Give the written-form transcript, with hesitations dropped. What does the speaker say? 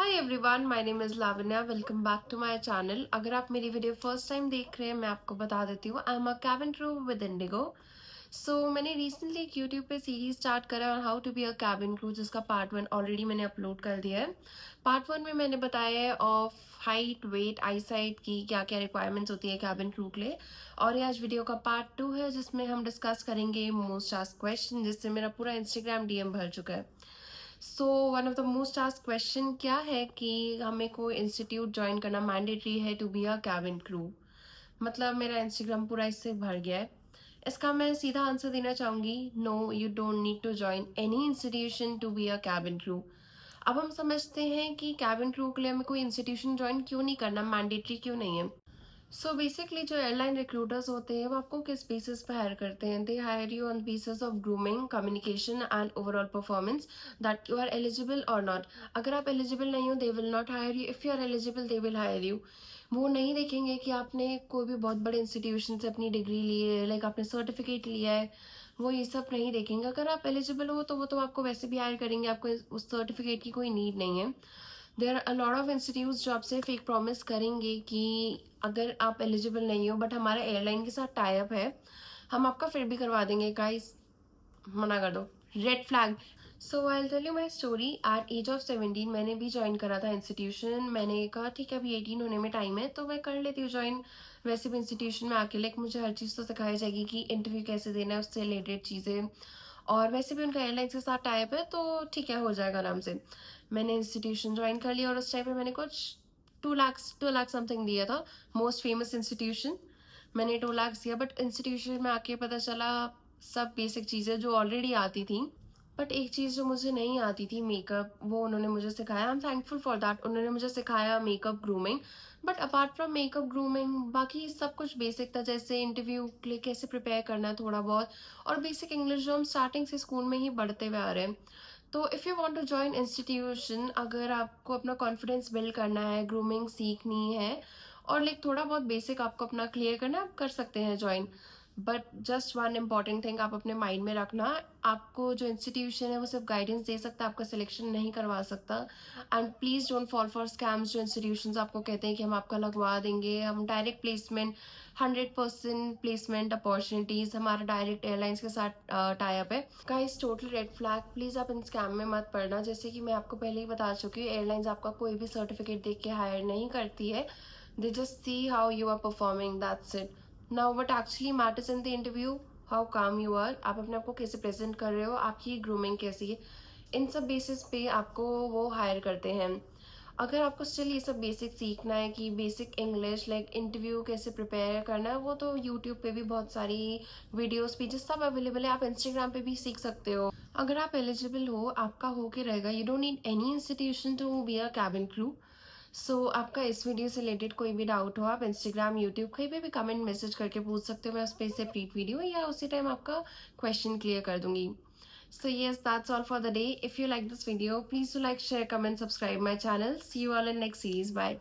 Hi everyone, my name is Lavanya. Welcome back to my channel. अगर आप मेरी video first time देख रहे हैं, मैं आपको बता देती हूँ, I am a cabin crew with IndiGo. मैंने रिसेंटली एक यूट्यूब पे सीरीज स्टार्ट करा on how to be a cabin crew, जिसका पार्ट 1 ऑलरेडी मैंने अपलोड कर दिया है। पार्ट 1 में मैंने बताया है of height, weight, eyesight की क्या क्या रिक्वायरमेंट्स होती है कैबिन क्रू के लिए। और ये आज वीडियो का पार्ट 2 है, जिसमें हम डिस्कस करेंगे मोस्ट आस्क्ड क्वेश्चन, जिससे मेरा पूरा इंस्टाग्राम डीएम भर चुका है। One of the most asked question क्या है कि हमें कोई इंस्टीट्यूट ज्वाइन करना मैंडेटरी है to be a cabin crew. मतलब मेरा इंस्टाग्राम पूरा इससे भर गया है। इसका मैं सीधा आंसर देना चाहूँगी, no, you don't need to join any institution to be a cabin crew. अब हम समझते हैं कि कैबिन क्रू के लिए हमें कोई इंस्टीट्यूशन ज्वाइन क्यों नहीं करना, मैंडेटरी क्यों नहीं है। बेसिकली जो एयरलाइन रिक्रूटर्स होते हैं वो आपको किस बेसिस पे हायर करते हैं? They hire you on basis of grooming, communication and overall performance, that you are eligible और नॉट। अगर आप एलिजिबल नहीं हो, they will not hire you. If you are eligible, they will hire you. वो नहीं देखेंगे कि आपने कोई भी बहुत बड़े इंस्टीट्यूशन से अपनी डिग्री ली है, लाइक आपने सर्टिफिकेट लिया है। वो ये सब नहीं देखेंगे। अगर आप एलिजिबल हो तो वो तो आपको वैसे भी हायर करेंगे, आपको उस सर्टिफिकेट की कोई नीड नहीं है। There are a lot of institute जो आपसे फेक प्रॉमिस करेंगे कि अगर आप एलिजिबल नहीं हो बट हमारा एयरलाइन के साथ टाई अप है, हम आपका फिर भी करवा देंगे। गाइस, मना कर दो, red flag. I tell you my story. At age of 17 मैंने भी ज्वाइन करा था इंस्टीट्यूशन। मैंने कहा ठीक है, अभी 18 होने में टाइम है तो मैं कर लेती हूँ ज्वाइन। वैसे भी इंस्टीट्यूशन में आके लाइक मुझे हर चीज़ तो सिखाई जाएगी कि इंटरव्यू कैसे देना है, उससे रिलेटेड चीज़ें। और वैसे भी उनका एयरलाइंस के साथ टाइप है तो ठीक है, हो जाएगा आराम से। मैंने इंस्टीट्यूशन ज्वाइन कर लिया और उस टाइम पे मैंने कुछ 2 लाख समथिंग दिया था। मोस्ट फेमस इंस्टीट्यूशन, मैंने 2 लाख दिया। बट इंस्टीट्यूशन में आके पता चला सब बेसिक चीज़ें जो ऑलरेडी आती थी, बट एक चीज़ जो मुझे नहीं आती थी, मेकअप, वो उन्होंने मुझे सिखाया। I am thankful for that. उन्होंने मुझे सिखाया makeup, grooming. But apart from makeup, grooming, बाकी सब कुछ बेसिक था, जैसे इंटरव्यू के लिए कैसे प्रिपेयर करना है थोड़ा बहुत, और बेसिक इंग्लिश जो हम स्टार्टिंग से स्कूल में ही बढ़ते हुए आ रहे हैं। तो if you want to join institution, अगर आपको अपना कॉन्फिडेंस बिल्ड करना है, ग्रूमिंग सीखनी है और लाइक थोड़ा बहुत बेसिक आपको अपना क्लियर करना है, आप कर सकते हैं join. But just one important thing आप अपने माइंड में रखना, आपको जो इंस्टीट्यूशन है वो सिर्फ गाइडेंस दे सकता है, आपका सिलेक्शन नहीं करवा सकता। And please don't fall for scams. जो इंस्टीट्यूशंस आपको कहते हैं कि हम आपका लगवा देंगे, हम डायरेक्ट प्लेसमेंट, 100% प्लेसमेंट अपॉर्चुनिटीज़, हमारा डायरेक्ट एयरलाइंस के साथ टाई अप है। Guys, total red flag. Please आप इन स्कैम में मत पड़ना। जैसे कि मैं आपको पहले ही बता चुकी हूँ, एयरलाइंस आपका कोई भी सर्टिफिकेट देख के हायर नहीं करती है। They just see how you are performing, that's it. Now what actually matters in the interview, how calm you are, आप अपने आप को कैसे प्रेजेंट कर रहे हो, आपकी ग्रूमिंग कैसी है, इन सब बेसिस पे आपको वो हायर करते हैं। अगर आपको स्टिल ये सब बेसिक सीखना है कि बेसिक इंग्लिश, लाइक इंटरव्यू कैसे प्रिपेयर करना है, वो तो यूट्यूब पे भी बहुत सारी वीडियोस पेजेस सब अवेलेबल है, आप इंस्टाग्राम पे भी सीख सकते हो। अगर आप एलिजिबल हो, आपका हो के रहेगा। You don't need any institution to be a cabin crew. आपका इस वीडियो से रिलेटेड कोई भी डाउट हो, आप इंस्टाग्राम, यूट्यूब कहीं पे भी कमेंट मैसेज करके पूछ सकते हो। मैं उस पर सेपरेट वीडियो या उसी टाइम आपका क्वेश्चन क्लियर कर दूंगी। Yes, that's all for the day. If you like this video, please do like, share, comment, subscribe my channel. See you all in next series. Bye.